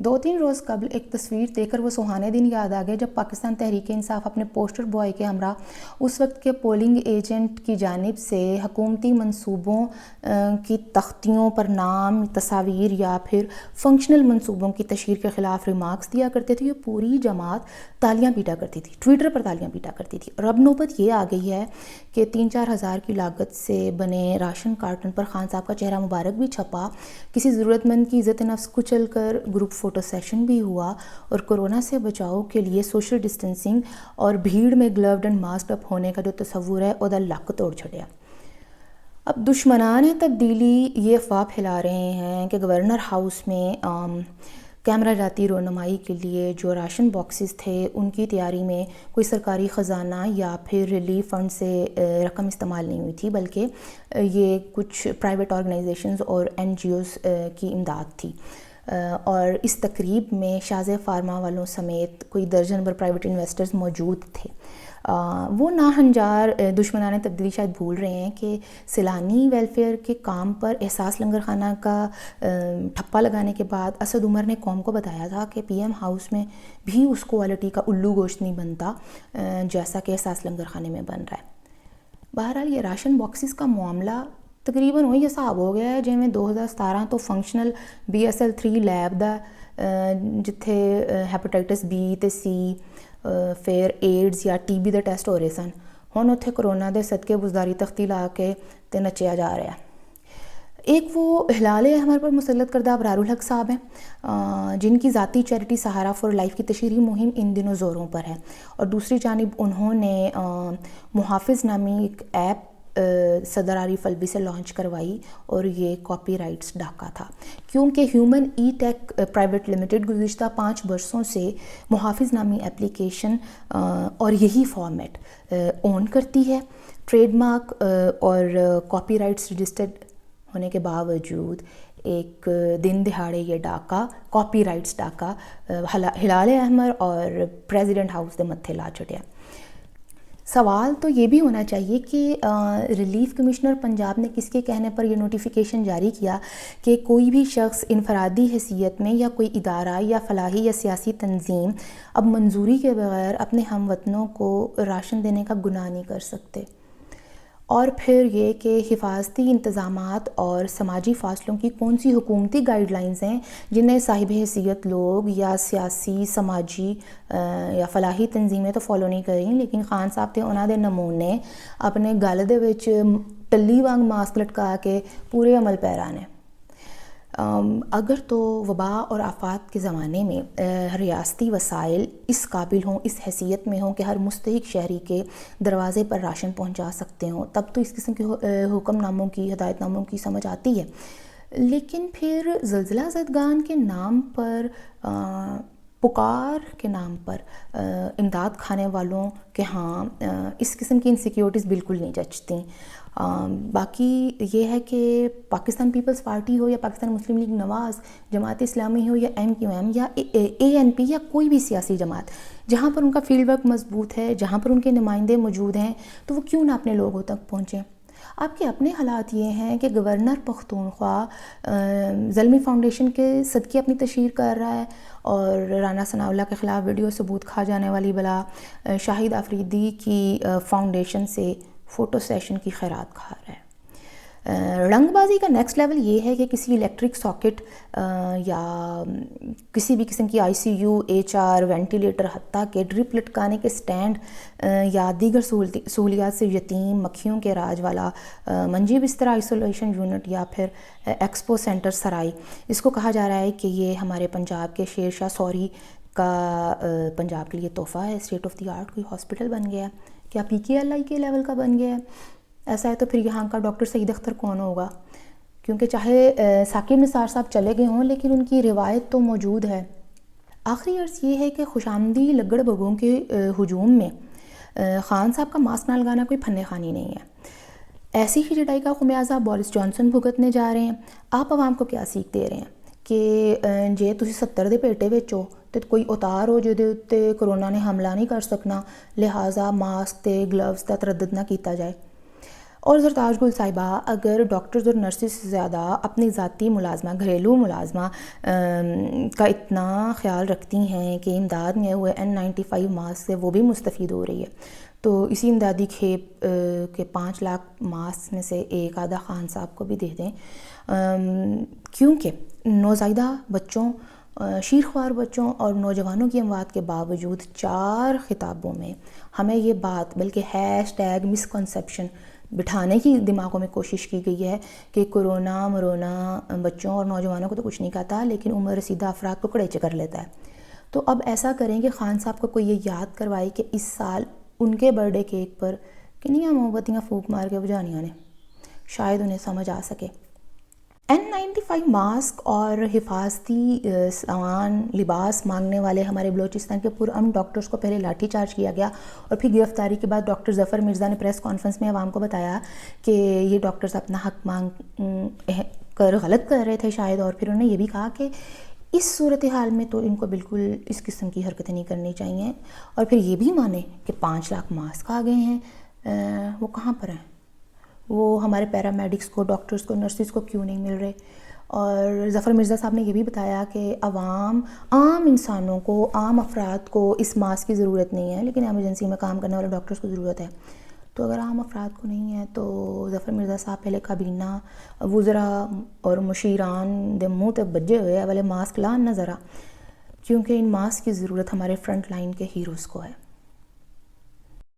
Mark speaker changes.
Speaker 1: 2-3 روز قبل ایک تصویر دیکھ کر وہ سہانے دن یاد آ گئے جب پاکستان تحریک انصاف اپنے پوسٹر بوائے کے ہمراہ اس وقت کے پولنگ ایجنٹ کی جانب سے حکومتی منصوبوں کی تختیوں پر نام، تصاویر یا پھر فنکشنل منصوبوں کی تشہیر کے خلاف ریمارکس دیا کرتے تھے، یہ پوری جماعت تالیاں پیٹا کرتی تھی، ٹویٹر پر تالیاں پیٹا کرتی تھی۔ اور اب نوبت یہ آ گئی ہے کہ 3-4 ہزار کی لاگت سے بنے راشن کارٹن پر خان صاحب کا چہرہ مبارک بھی چھپا، کسی ضرورت مند کی عزت نفس کچل کر گروپ فوٹو سیشن بھی ہوا، اور کورونا سے بچاؤ کے لیے سوشل ڈسٹنسنگ اور بھیڑ میں گلوڈ اینڈ ماسکڈ اپ ہونے کا جو تصور ہے وہ لک توڑ چھڑیا۔ اب دشمنان تبدیلی یہ افواہ پھیلا رہے ہیں کہ گورنر ہاؤس میں کیمرہ جاتی رونمائی کے لیے جو راشن باکسز تھے ان کی تیاری میں کوئی سرکاری خزانہ یا پھر ریلیف فنڈ سے رقم استعمال نہیں ہوئی تھی، بلکہ یہ کچھ پرائیویٹ آرگنائزیشنز اور NGOs کی امداد تھی۔ اور اس تقریب میں شاز فارما والوں سمیت کوئی درجن بھر پرائیویٹ انویسٹرز موجود تھے۔ وہ ناہنجار دشمنان تبدیلی شاید بھول رہے ہیں کہ سیلانی ویلفیئر کے کام پر احساس لنگر خانہ کا ٹھپا لگانے کے بعد اسد عمر نے قوم کو بتایا تھا کہ PM ہاؤس میں بھی اس کوالٹی کا الو گوشت نہیں بنتا جیسا کہ احساس لنگر خانے میں بن رہا ہے۔ بہرحال یہ راشن باکسز کا معاملہ تقریباً وہی حساب ہو گیا ہے جیویں 2017 تو فنکشنل BSL-3 لیب دا جتھے ہیپاٹائٹس B تے C پھر ایڈز یا TB دے ٹیسٹ ہو رہے سن، ہن اتھے کرونا دے صدقے بزداری تختی لا کے تے نچیا جا رہا ہے۔ ایک وہ ہلال احمر پر مسلط کردہ ابرار الحق صاحب ہیں جن کی ذاتی چیریٹی سہارا فار لائف کی تشہیری مہم ان دنوں زوروں پر ہے، اور دوسری جانب انہوں نے محافظ نامی ایک ایپ صدر عارف الوی سے لانچ کروائی، اور یہ کاپی رائٹس ڈاکہ تھا کیونکہ ہیومن ای ٹیک پرائیویٹ لمیٹڈ گزشتہ 5 برسوں سے محافظ نامی اپلیکیشن اور یہی فارمیٹ اون کرتی ہے۔ ٹریڈ مارک اور کاپی رائٹس رجسٹرڈ ہونے کے باوجود ایک دن دہاڑے یہ ڈاکہ کاپی رائٹس ڈاکہ ہلال احمر اور پریزیڈنٹ ہاؤس دے متھے لا چھڑیا۔ سوال تو یہ بھی ہونا چاہیے کہ ریلیف کمشنر پنجاب نے کس کے کہنے پر یہ نوٹیفیکیشن جاری کیا کہ کوئی بھی شخص انفرادی حیثیت میں یا کوئی ادارہ یا فلاحی یا سیاسی تنظیم اب منظوری کے بغیر اپنے ہم وطنوں کو راشن دینے کا گناہ نہیں کر سکتے۔ اور پھر یہ کہ حفاظتی انتظامات اور سماجی فاصلوں کی کون سی حکومتی گائیڈ لائنز ہیں جنہیں صاحب حیثیت لوگ یا سیاسی سماجی یا فلاحی تنظیمیں تو فالو نہیں کر رہی، لیکن خان صاحب تے انہاں دے نمونے اپنے گل دے وچ ٹلی وانگ ماسک لٹکا کے پورے عمل پیرا نے۔ اگر تو وبا اور آفات کے زمانے میں ریاستی وسائل اس قابل ہوں، اس حیثیت میں ہوں کہ ہر مستحق شہری کے دروازے پر راشن پہنچا سکتے ہوں، تب تو اس قسم کے حکم ناموں کی ہدایت ناموں کی سمجھ آتی ہے۔ لیکن پھر زلزلہ زدگان کے نام پر پکار کے نام پر امداد کھانے والوں کے ہاں اس قسم کی انسیکیورٹیز بالکل نہیں جچتی۔ باقی یہ ہے کہ پاکستان پیپلز پارٹی ہو یا پاکستان مسلم لیگ نواز، جماعت اسلامی ہو یا MQM یا ANP یا کوئی بھی سیاسی جماعت، جہاں پر ان کا فیلڈ ورک مضبوط ہے، جہاں پر ان کے نمائندے موجود ہیں، تو وہ کیوں نہ اپنے لوگوں تک پہنچیں۔ آپ کے اپنے حالات یہ ہیں کہ گورنر پختونخوا زلمی فاؤنڈیشن کے صدقے اپنی تشہیر کر رہا ہے، اور رانا ثناء اللہ کے خلاف ویڈیو ثبوت کھا جانے والی بلا شاہد آفریدی کی فاؤنڈیشن سے فوٹو سیشن کی خیرات کھا رہا ہے۔ رنگ بازی کا نیکسٹ لیول یہ ہے کہ کسی الیکٹرک ساکٹ یا کسی بھی قسم کی ICU HR وینٹیلیٹر حتیٰ کہ ڈرپ لٹکانے کے سٹینڈ یا دیگر سہولیات سے یتیم مکھیوں کے راج والا منجی بستر آئسولیشن یونٹ یا پھر ایکسپو سینٹر سرائی، اس کو کہا جا رہا ہے کہ یہ ہمارے پنجاب کے شیر شاہ سوری کا پنجاب کے لیے تحفہ ہے، اسٹیٹ آف دی آرٹ کوئی ہاسپٹل بن گیا ہے، کیا PKLI کے لیول کا بن گیا ہے۔ ایسا ہے تو پھر یہاں کا ڈاکٹر سعید اختر کون ہوگا، کیونکہ چاہے ثاقب نثار صاحب چلے گئے ہوں لیکن ان کی روایت تو موجود ہے۔ آخری عرض یہ ہے کہ خوش آمدی لگڑ بگوں کے ہجوم میں خان صاحب کا ماسک نہ لگانا کوئی پھنے خانی نہیں ہے۔ ایسی ہی جڑائی کا خمیازہ بورس جانسن بھگتنے جا رہے ہیں۔ آپ عوام کو کیا سیکھ دے رہے ہیں کہ جے تسی 70 دے پیٹے وچ ہو تے کوئی اتار ہو جہدے اتے کرونا نے حملہ نہیں کر سکنا، لہٰذا ماسک تے گلوز دا تردد نہ کیتا جائے۔ اور زرتاج گل صاحبہ اگر ڈاکٹرز اور نرسز سے زیادہ اپنی ذاتی ملازمہ گھریلو ملازمہ کا اتنا خیال رکھتی ہیں کہ امداد میں ہوئے N95 ماسک سے وہ بھی مستفید ہو رہی ہے، تو اسی امدادی کھیپ کے 5 لاکھ ماسک میں سے ایک آدھا خان صاحب کو بھی دے دیں، کیونکہ نوزائیدہ بچوں، شیرخوار بچوں اور نوجوانوں کی اموات کے باوجود 4 خطابوں میں ہمیں یہ بات بلکہ #مسکنسیپشن بٹھانے کی دماغوں میں کوشش کی گئی ہے کہ کرونا مرونا بچوں اور نوجوانوں کو تو کچھ نہیں کہتا، لیکن عمر رسیدہ افراد کو کڑیچے کر لیتا ہے۔ تو اب ایسا کریں کہ خان صاحب کو کوئی یہ یاد کروائے کہ اس سال ان کے برتھڈے کیک پر کنیاں موم بتیاں پھونک مار کے بجھانیاں نے، شاید انہیں سمجھ آ سکے۔ N95 ماسک اور حفاظتی سامان لباس مانگنے والے ہمارے بلوچستان کے پرامن ڈاکٹرز کو پہلے لاٹھی چارج کیا گیا، اور پھر گرفتاری کے بعد ڈاکٹر ظفر مرزا نے پریس کانفرنس میں عوام کو بتایا کہ یہ ڈاکٹرز اپنا حق مانگ کر غلط کر رہے تھے شاید، اور پھر انہوں نے یہ بھی کہا کہ اس صورتحال میں تو ان کو بالکل اس قسم کی حرکتیں نہیں کرنی چاہیے، اور پھر یہ بھی مانے کہ 5 لاکھ ماسک آ گئے ہیں، وہ کہاں پر ہیں؟ وہ ہمارے پیرامیڈکس کو، ڈاکٹرز کو، نرسز کو کیوں نہیں مل رہے؟ اور ظفر مرزا صاحب نے یہ بھی بتایا کہ عام انسانوں کو، عام افراد کو اس ماسک کی ضرورت نہیں ہے، لیکن ایمرجنسی میں کام کرنے والے ڈاکٹرز کو ضرورت ہے۔ تو اگر عام افراد کو نہیں ہے تو ظفر مرزا صاحب پہلے کابینہ وزراء اور مشیران دے منہ تے بجے ہوئے والے ماسک لان نہ ذرا، کیونکہ ان ماسک کی ضرورت ہمارے فرنٹ لائن کے ہیروز کو ہے۔